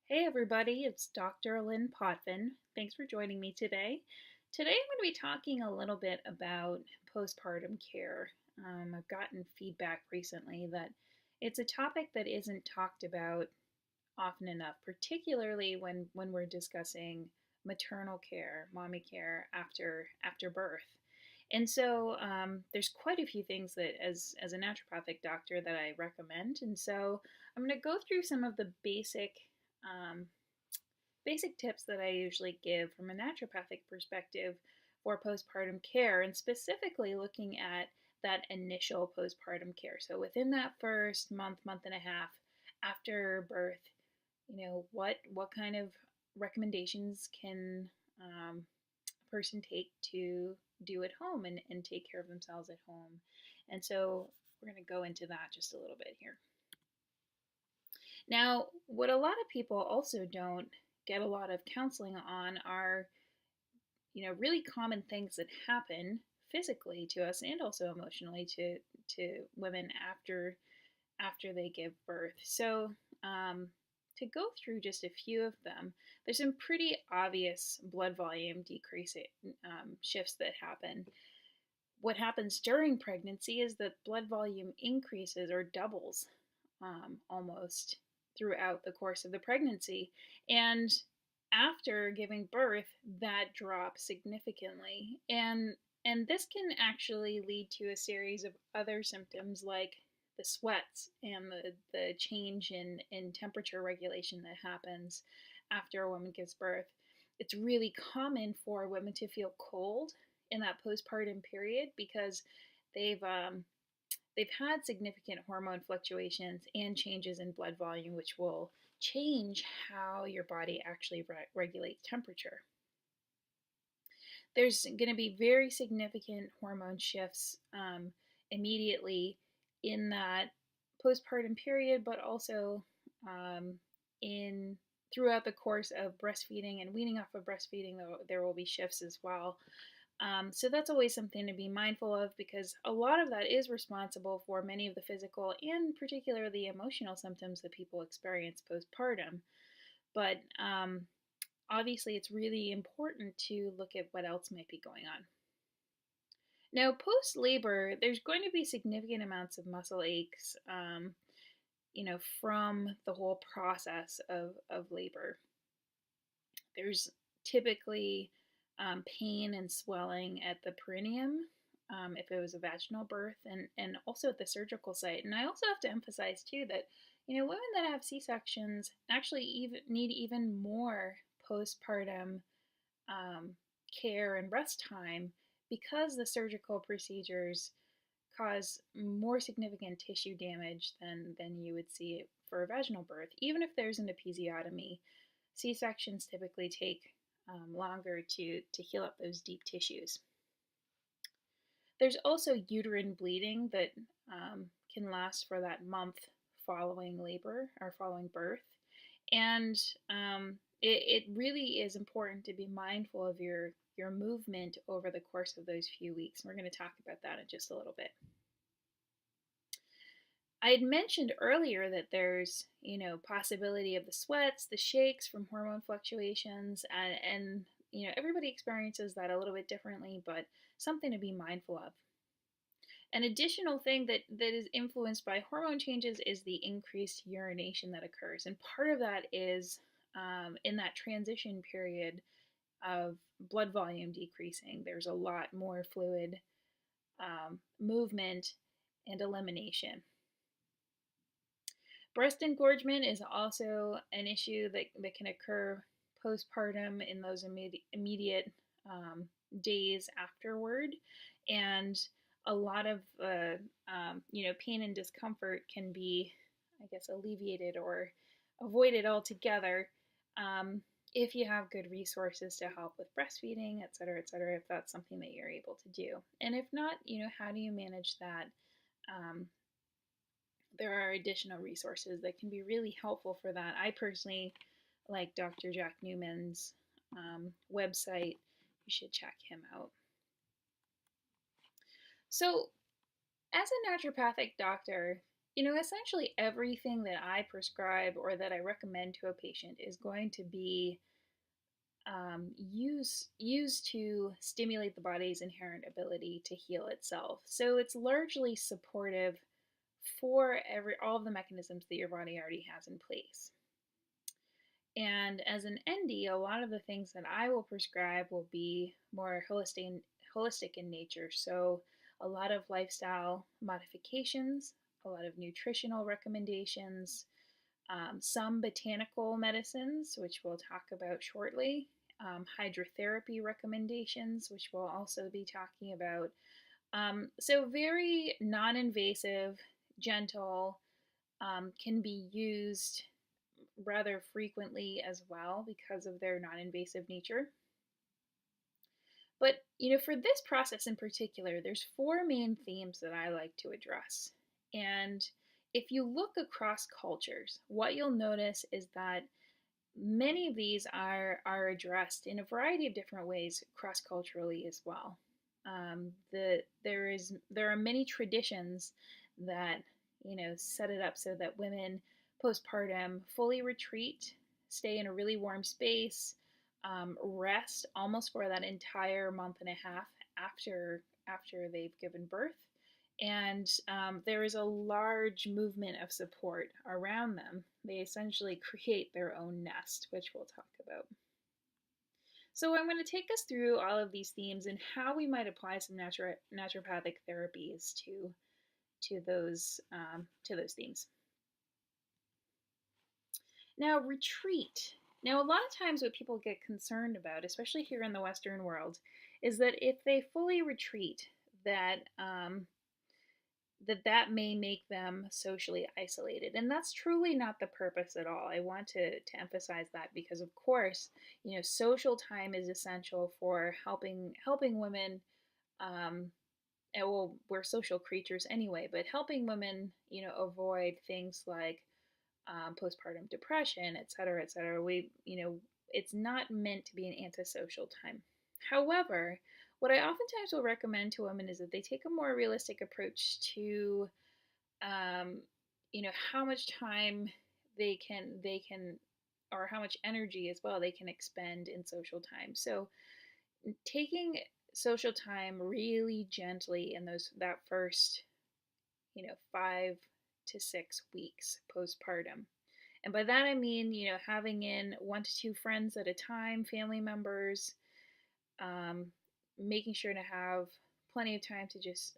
Hey everybody, it's Dr. Lynn Potvin. Thanks for joining me today. Today I'm going to be talking a little bit about postpartum care. I've gotten feedback recently that it's a topic that isn't talked about often enough, particularly when we're discussing maternal care, mommy care after birth. And so there's quite a few things that as a naturopathic doctor that I recommend. And so I'm going to go through some of the um, basic tips that I usually give from a naturopathic perspective for postpartum care, and specifically looking at that initial postpartum care. So within that first month and a half after birth, what kind of recommendations can a person take to do at home and take care of themselves at home. And so we're going to go into that just a little bit here. Now, what a lot of people also don't get a lot of counseling on are, really common things that happen physically to us and also emotionally to women after they give birth. So, to go through just a few of them, there's some pretty obvious blood volume decrease shifts that happen. What happens during pregnancy is that blood volume increases or doubles almost throughout the course of the pregnancy. And after giving birth, that drops significantly. And this can actually lead to a series of other symptoms like the sweats and the change in temperature regulation that happens after a woman gives birth. It's really common for women to feel cold in that postpartum period because they've they've had significant hormone fluctuations and changes in blood volume, which will change how your body actually regulates temperature. There's going to be very significant hormone shifts immediately in that postpartum period, but also in throughout the course of breastfeeding and weaning off of breastfeeding. There will be shifts as well. So that's always something to be mindful of because a lot of that is responsible for many of the physical and particularly emotional symptoms that people experience postpartum. But obviously, it's really important to look at what else might be going on. Now, post labor, there's going to be significant amounts of muscle aches, from the whole process of labor. There's typically pain and swelling at the perineum if it was a vaginal birth, and also at the surgical site. And I also have to emphasize too that women that have C-sections actually need even more postpartum care and rest time because the surgical procedures cause more significant tissue damage than you would see for a vaginal birth. Even if there's an episiotomy, C-sections typically take longer to heal up those deep tissues. There's also uterine bleeding that can last for that month following labor or following birth. And it really is important to be mindful of your movement over the course of those few weeks. We're going to talk about that in just a little bit. I had mentioned earlier that there's, possibility of the sweats, the shakes from hormone fluctuations, and everybody experiences that a little bit differently, but something to be mindful of. An additional thing that is influenced by hormone changes is the increased urination that occurs. And part of that is in that transition period of blood volume decreasing. There's a lot more fluid movement and elimination. Breast engorgement is also an issue that can occur postpartum in those immediate days afterward. And a lot of pain and discomfort can be, I guess, alleviated or avoided altogether if you have good resources to help with breastfeeding, et cetera, if that's something that you're able to do. And if not, how do you manage that? There are additional resources that can be really helpful for that. I personally like Dr. Jack Newman's website. You should check him out. So, as a naturopathic doctor, Essentially everything that I prescribe or that I recommend to a patient is going to be used to stimulate the body's inherent ability to heal itself. So it's largely supportive for all of the mechanisms that your body already has in place. And as an ND, a lot of the things that I will prescribe will be more holistic in nature. So a lot of lifestyle modifications, a lot of nutritional recommendations, some botanical medicines, which we'll talk about shortly, hydrotherapy recommendations, which we'll also be talking about. So very non-invasive, gentle, can be used rather frequently as well because of their non-invasive nature. But, for this process in particular, there's four main themes that I like to address. And if you look across cultures, what you'll notice is that many of these are addressed in a variety of different ways cross culturally as well. There are many traditions that set it up so that women postpartum fully retreat, stay in a really warm space, rest almost for that entire month and a half after they've given birth, and there is a large movement of support around them. They essentially create their own nest, which we'll talk about. So I'm going to take us through all of these themes and how we might apply some naturopathic therapies to those themes. Now, retreat. Now, a lot of times what people get concerned about, especially here in the Western world, is that if they fully retreat, that may make them socially isolated. And that's truly not the purpose at all. I want to emphasize that because, of course, social time is essential for helping women. And well, we're social creatures anyway, but helping women, avoid things like postpartum depression, et cetera, et cetera. It's not meant to be an antisocial time. However, what I oftentimes will recommend to women is that they take a more realistic approach to, um, how much time they can, or how much energy as well they can expend in social time. So taking social time really gently in that first 5 to 6 weeks postpartum. And by that I mean, having in 1 to 2 friends at a time, family members, um, making sure to have plenty of time to just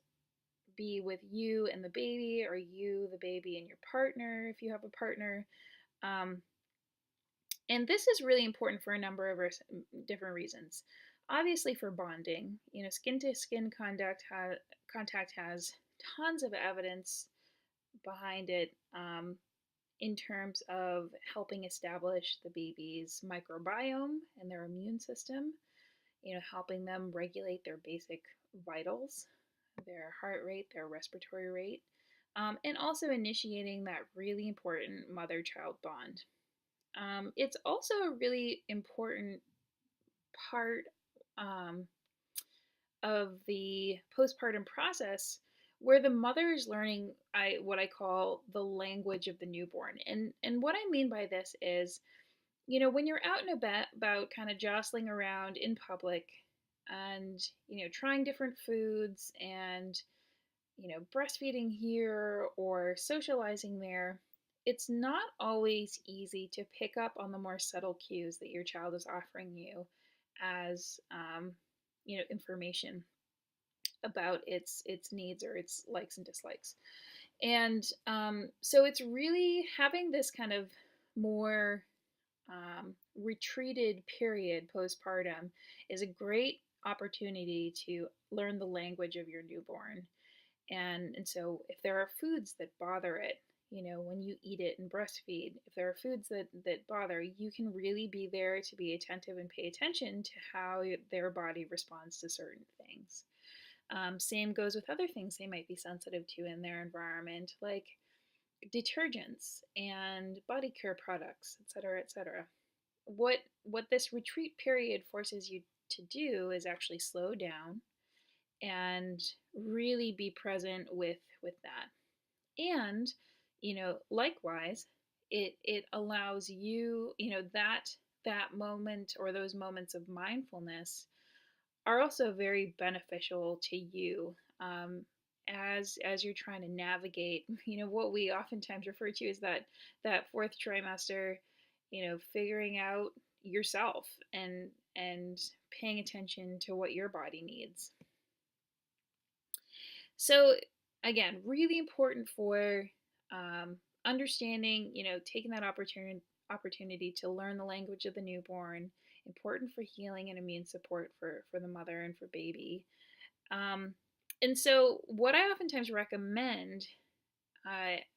be with you and the baby, or you, the baby, and your partner if you have a partner. Um, and this is really important for a number of different reasons. Obviously, for bonding, skin to skin contact has tons of evidence behind it, in terms of helping establish the baby's microbiome and their immune system, helping them regulate their basic vitals, their heart rate, their respiratory rate, and also initiating that really important mother child bond. It's also a really important part um, of the postpartum process where the mother is learning what I call the language of the newborn. And what I mean by this is, when you're out and about kind of jostling around in public and, trying different foods and, breastfeeding here or socializing there, it's not always easy to pick up on the more subtle cues that your child is offering you as, information about its needs or its likes and dislikes. And so it's really having this kind of more retreated period postpartum is a great opportunity to learn the language of your newborn. And so if there are foods that bother it, when you eat it and breastfeed, if there are foods that bother, you can really be there to be attentive and pay attention to how their body responds to certain things. Same goes with other things they might be sensitive to in their environment, like detergents and body care products, etc., etc. What this retreat period forces you to do is actually slow down and really be present with that. And likewise, it allows you, that moment or those moments of mindfulness are also very beneficial to you, as you're trying to navigate, what we oftentimes refer to as that fourth trimester, figuring out yourself and paying attention to what your body needs. So again, really important for understanding, taking that opportunity to learn the language of the newborn. Important for healing and immune support for the mother and for baby. Um, and so, what I oftentimes recommend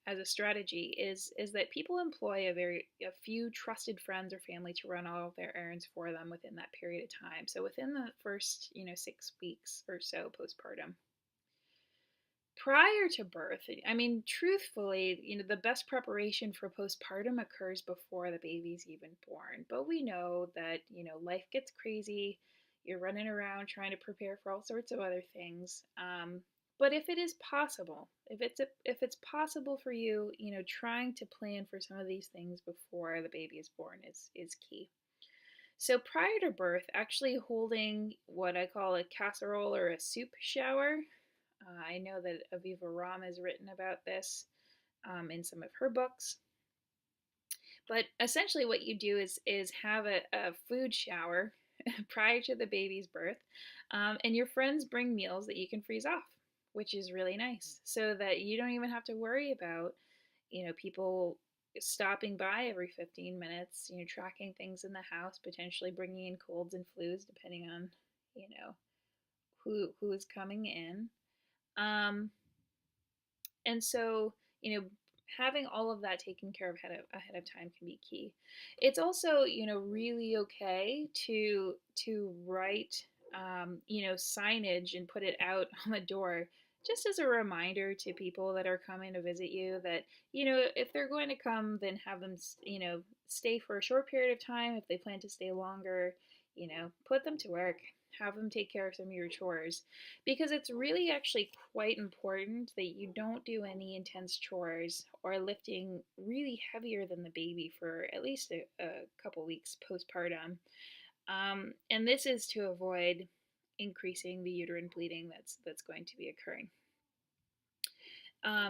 as a strategy is that people employ a few trusted friends or family to run all of their errands for them within that period of time. So within the first 6 weeks or so postpartum. Prior to birth, I mean, truthfully, the best preparation for postpartum occurs before the baby's even born. But we know that, life gets crazy. You're running around trying to prepare for all sorts of other things. But if it is possible, if it's possible for you, trying to plan for some of these things before the baby is born is key. So prior to birth, actually holding what I call a casserole or a soup shower. I know that Aviva Romm has written about this in some of her books. But essentially, what you do is have a food shower prior to the baby's birth, and your friends bring meals that you can freeze off, which is really nice, so that you don't even have to worry about people stopping by every 15 minutes, tracking things in the house, potentially bringing in colds and flus depending on who is coming in. And so, having all of that taken care of ahead of time can be key. It's also, really okay to write, signage and put it out on the door just as a reminder to people that are coming to visit you that, if they're going to come, then have them, stay for a short period of time. If they plan to stay longer, put them to work, have them take care of some of your chores, because it's really actually quite important that you don't do any intense chores or lifting really heavier than the baby for at least a couple weeks postpartum. And this is to avoid increasing the uterine bleeding that's going to be occurring.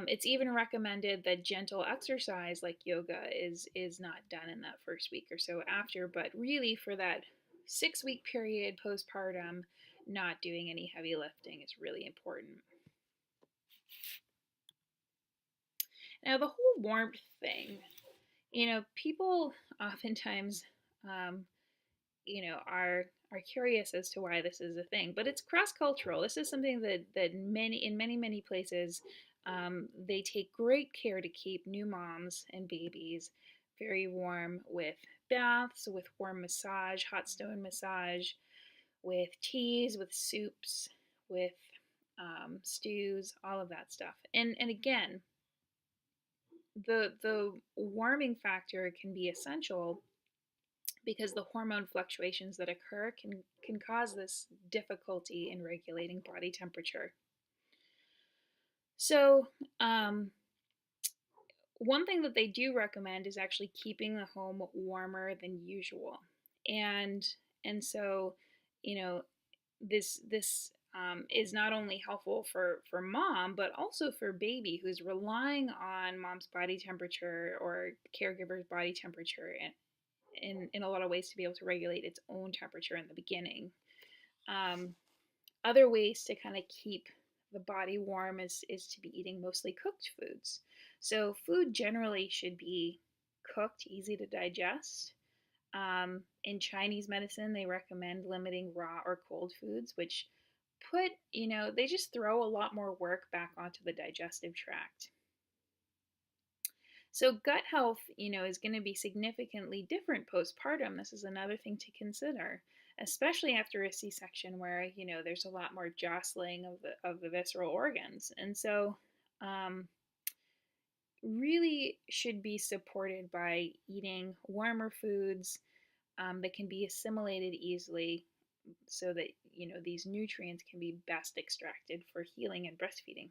It's even recommended that gentle exercise like yoga is not done in that first week or so after, but really for that 6-week period postpartum, not doing any heavy lifting is really important. Now, the whole warmth thing, people oftentimes, are curious as to why this is a thing, but it's cross cultural. This is something that many places, they take great care to keep new moms and babies very warm with baths, with warm massage, hot stone massage, with teas, with soups, with stews, all of that stuff. And again, the warming factor can be essential because the hormone fluctuations that occur can cause this difficulty in regulating body temperature. So, one thing that they do recommend is actually keeping the home warmer than usual, and so, this is not only helpful for mom, but also for baby who's relying on mom's body temperature or caregiver's body temperature in a lot of ways to be able to regulate its own temperature in the beginning. Other ways to kind of keep the body warm is to be eating mostly cooked foods. So food generally should be cooked, easy to digest. In Chinese medicine, they recommend limiting raw or cold foods, which they just throw a lot more work back onto the digestive tract. So gut health, is going to be significantly different postpartum. This is another thing to consider, especially after a C-section where, there's a lot more jostling of the visceral organs. And so really should be supported by eating warmer foods that can be assimilated easily so that, these nutrients can be best extracted for healing and breastfeeding.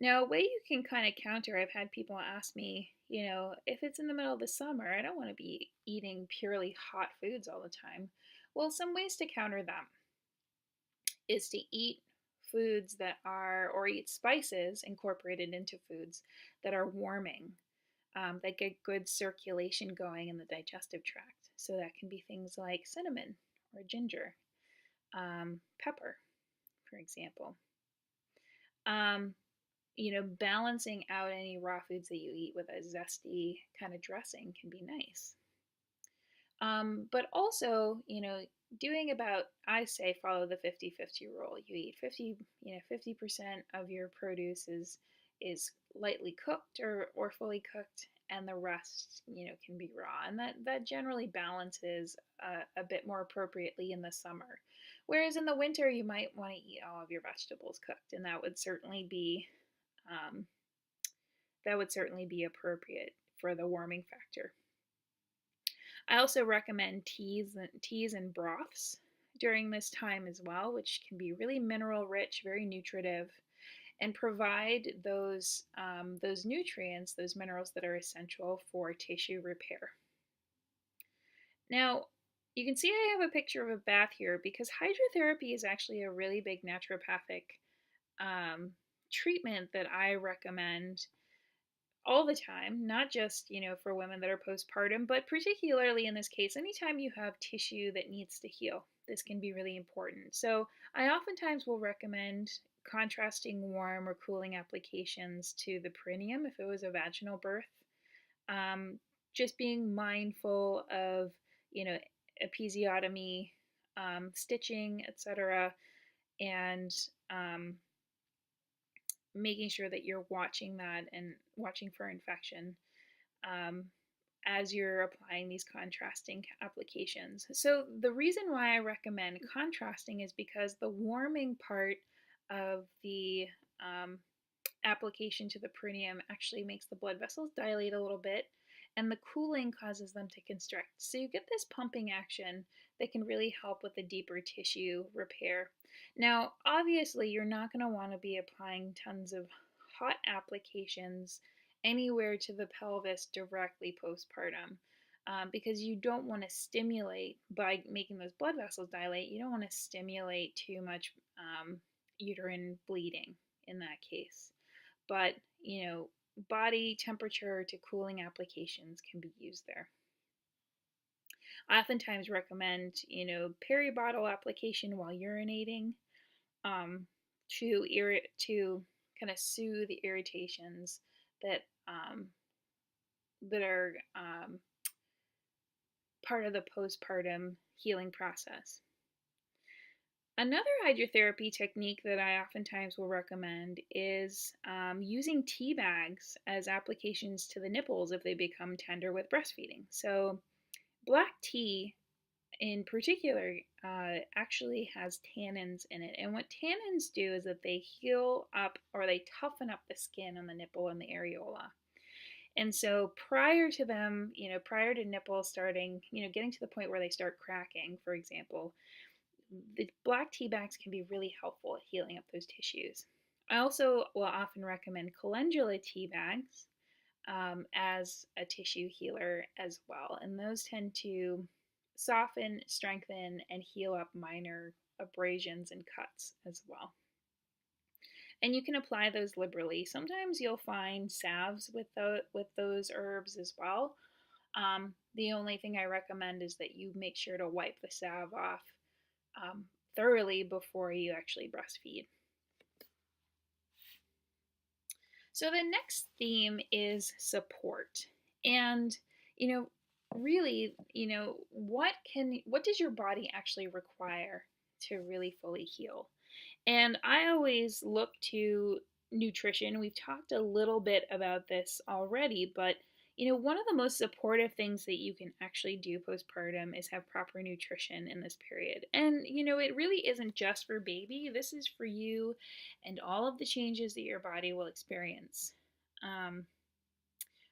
Now, a way you can kind of counter, I've had people ask me, if it's in the middle of the summer, I don't want to be eating purely hot foods all the time. Well, some ways to counter that is to eat foods that are, or eat spices incorporated into foods that are warming, that get good circulation going in the digestive tract. So that can be things like cinnamon or ginger, pepper, for example. Um, Balancing out any raw foods that you eat with a zesty kind of dressing can be nice. But also, doing about, I say, follow the 50-50 rule. You eat 50% of your produce is lightly cooked or fully cooked, and the rest, can be raw. And that generally balances a bit more appropriately in the summer. Whereas in the winter, you might want to eat all of your vegetables cooked, and um, that would certainly be appropriate for the warming factor. I also recommend teas and broths during this time as well, which can be really mineral rich, very nutritive, and provide those nutrients, those minerals that are essential for tissue repair. Now, you can see I have a picture of a bath here because hydrotherapy is actually a really big naturopathic um, treatment that I recommend all the time, not just, for women that are postpartum, but particularly in this case, anytime you have tissue that needs to heal, this can be really important. So I oftentimes will recommend contrasting warm or cooling applications to the perineum if it was a vaginal birth. Um, just being mindful of, episiotomy, stitching, etc., and making sure that you're watching that and watching for infection um, as you're applying these contrasting applications. So, the reason why I recommend contrasting is because the warming part of the application to the perineum actually makes the blood vessels dilate a little bit, and the cooling causes them to constrict. So, you get this pumping action that can really help with the deeper tissue repair. Now, obviously, you're not going to want to be applying tons of hot applications anywhere to the pelvis directly postpartum, because you don't want to stimulate, by making those blood vessels dilate, you don't want to stimulate too much uterine bleeding in that case. But, body temperature to cooling applications can be used there. I oftentimes recommend, peri-bottle application while urinating, um, to kind of soothe the irritations that that are part of the postpartum healing process. Another hydrotherapy technique that I oftentimes will recommend is using tea bags as applications to the nipples if they become tender with breastfeeding. So, black tea in particular actually has tannins in it. And what tannins do is that they heal up, or they toughen up the skin on the nipple and the areola. And so prior to them, prior to nipples starting, getting to the point where they start cracking, for example, the black tea bags can be really helpful at healing up those tissues. I also will often recommend calendula tea bags as a tissue healer as well. And those tend to soften, strengthen, and heal up minor abrasions and cuts as well. And you can apply those liberally. Sometimes you'll find salves with those herbs as well. The only thing I recommend is that you make sure to wipe the salve off thoroughly before you actually breastfeed. So the next theme is support. And, really, what does your body actually require to really fully heal? And I always look to nutrition. We've talked a little bit about this already, but one of the most supportive things that you can actually do postpartum is have proper nutrition in this period. And it really isn't just for baby. This is for you and all of the changes that your body will experience.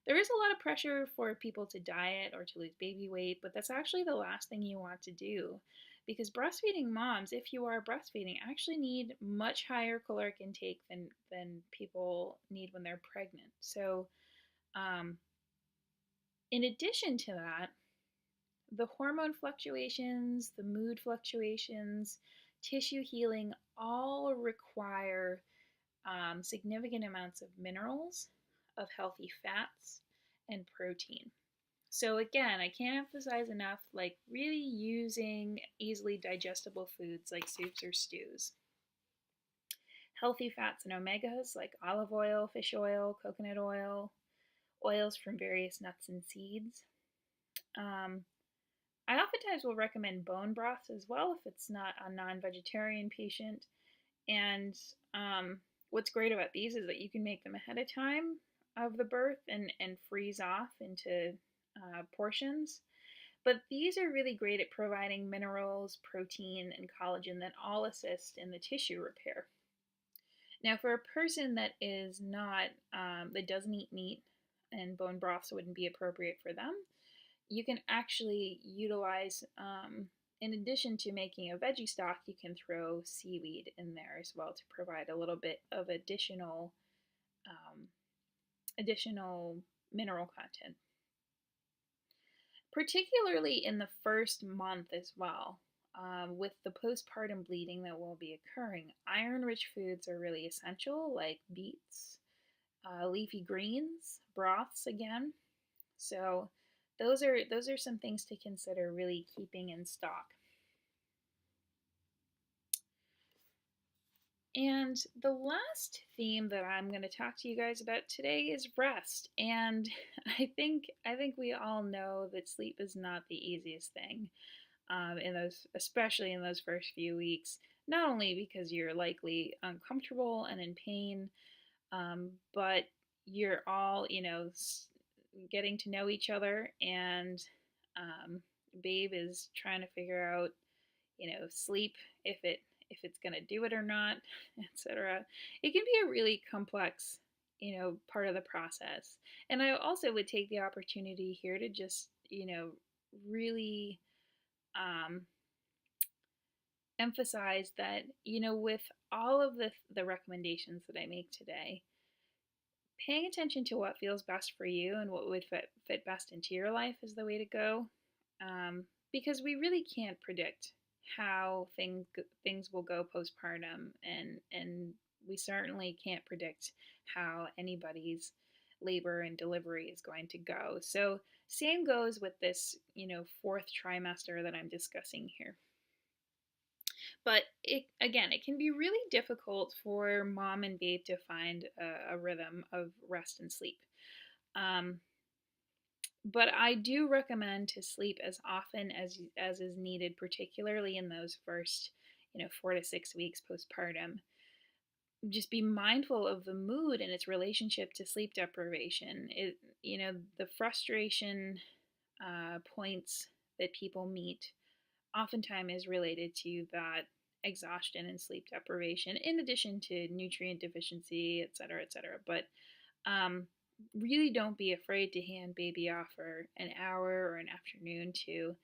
There is a lot of pressure for people to diet or to lose baby weight, but that's actually the last thing you want to do, because breastfeeding moms, if you are breastfeeding, actually need much higher caloric intake than people need when they're pregnant. So, um, in addition to that, the hormone fluctuations, the mood fluctuations, tissue healing all require significant amounts of minerals, of healthy fats, and protein. So again, I can't emphasize enough, like really using easily digestible foods like soups or stews. Healthy fats and omegas like olive oil, fish oil, coconut oil, oils from various nuts and seeds. Um, I oftentimes will recommend bone broths as well if it's not a non-vegetarian patient. And what's great about these is that you can make them ahead of time of the birth and freeze off into portions. But these are really great at providing minerals, protein, and collagen that all assist in the tissue repair. Now, for a person that is not, that doesn't eat meat, and bone broths wouldn't be appropriate for them, you can actually utilize, in addition to making a veggie stock, you can throw seaweed in there as well to provide a little bit of additional mineral content. Particularly in the first month as well, with the postpartum bleeding that will be occurring, iron-rich foods are really essential, like beets, leafy greens, broths again. So those are some things to consider really keeping in stock. And the last theme that I'm going to talk to you guys about today is rest. And I think we all know that sleep is not the easiest thing, especially in those first few weeks. Not only because you're likely uncomfortable and in pain, but you're all, getting to know each other, and Babe is trying to figure out, sleep, if it's going to do it or not, etc. It can be a really complex, part of the process. And I also would take the opportunity here to just, really um, emphasize that, with all of the recommendations that I make today, paying attention to what feels best for you and what would fit best into your life is the way to go. Because we really can't predict how things will go postpartum, and we certainly can't predict how anybody's labor and delivery is going to go. So same goes with this, fourth trimester that I'm discussing here. But it can be really difficult for mom and babe to find a rhythm of rest and sleep. But I do recommend to sleep as often as is needed, particularly in those first, 4 to 6 weeks postpartum. Just be mindful of the mood and its relationship to sleep deprivation. The frustration points that people meet oftentimes is related to that exhaustion and sleep deprivation, in addition to nutrient deficiency, et cetera, et cetera. But really don't be afraid to hand baby off for an hour or an afternoon to,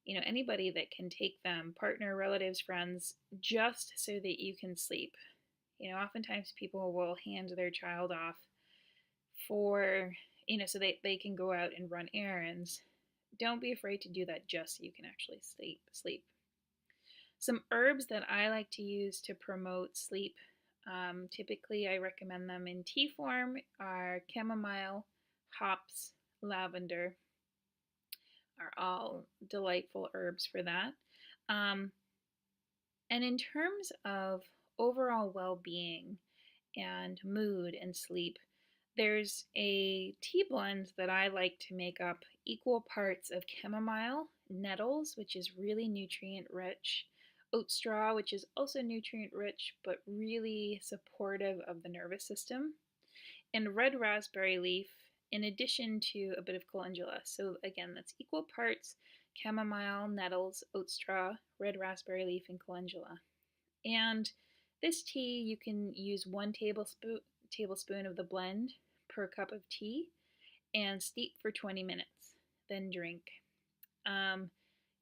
anybody that can take them, partner, relatives, friends, just so that you can sleep. Oftentimes people will hand their child off for, so they can go out and run errands. Don't be afraid to do that just so you can actually sleep. Some herbs that I like to use to promote sleep, typically I recommend them in tea form, are chamomile, hops, lavender, are all delightful herbs for that. And in terms of overall well-being and mood and sleep, there's a tea blend that I like to make up equal parts of chamomile, nettles, which is really nutrient rich, oat straw, which is also nutrient rich but really supportive of the nervous system, and red raspberry leaf, in addition to a bit of calendula. So again, that's equal parts chamomile, nettles, oat straw, red raspberry leaf, and calendula. And this tea, you can use 1 tablespoon of the blend per cup of tea, and steep for 20 minutes, then drink. Um,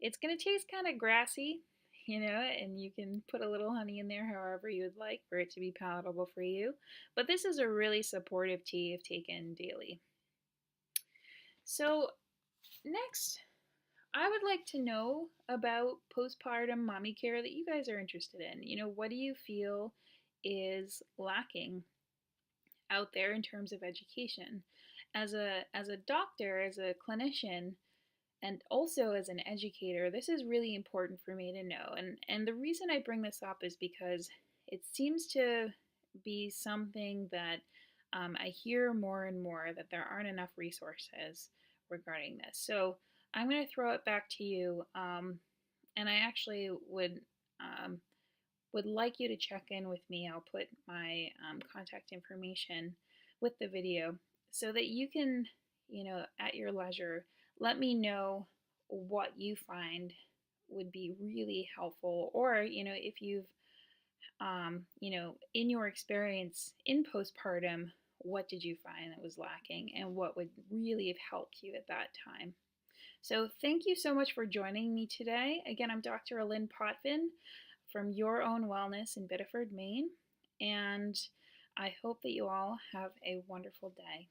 it's going to taste kind of grassy, and you can put a little honey in there however you would like for it to be palatable for you. But this is a really supportive tea if taken daily. So, next, I would like to know about postpartum mommy care that you guys are interested in. What do you feel is lacking out there in terms of education? As a doctor, as a clinician, and also as an educator, this is really important for me to know. And the reason I bring this up is because it seems to be something that I hear more and more, that there aren't enough resources regarding this. So I'm going to throw it back to you, and I actually would like you to check in with me. I'll put my contact information with the video so that you can, at your leisure, let me know what you find would be really helpful, or if you've in your experience in postpartum, what did you find that was lacking and what would really have helped you at that time. So thank you so much for joining me today. Again, I'm Dr. Lynn Potvin from Your Own Wellness in Biddeford, Maine, and I hope that you all have a wonderful day.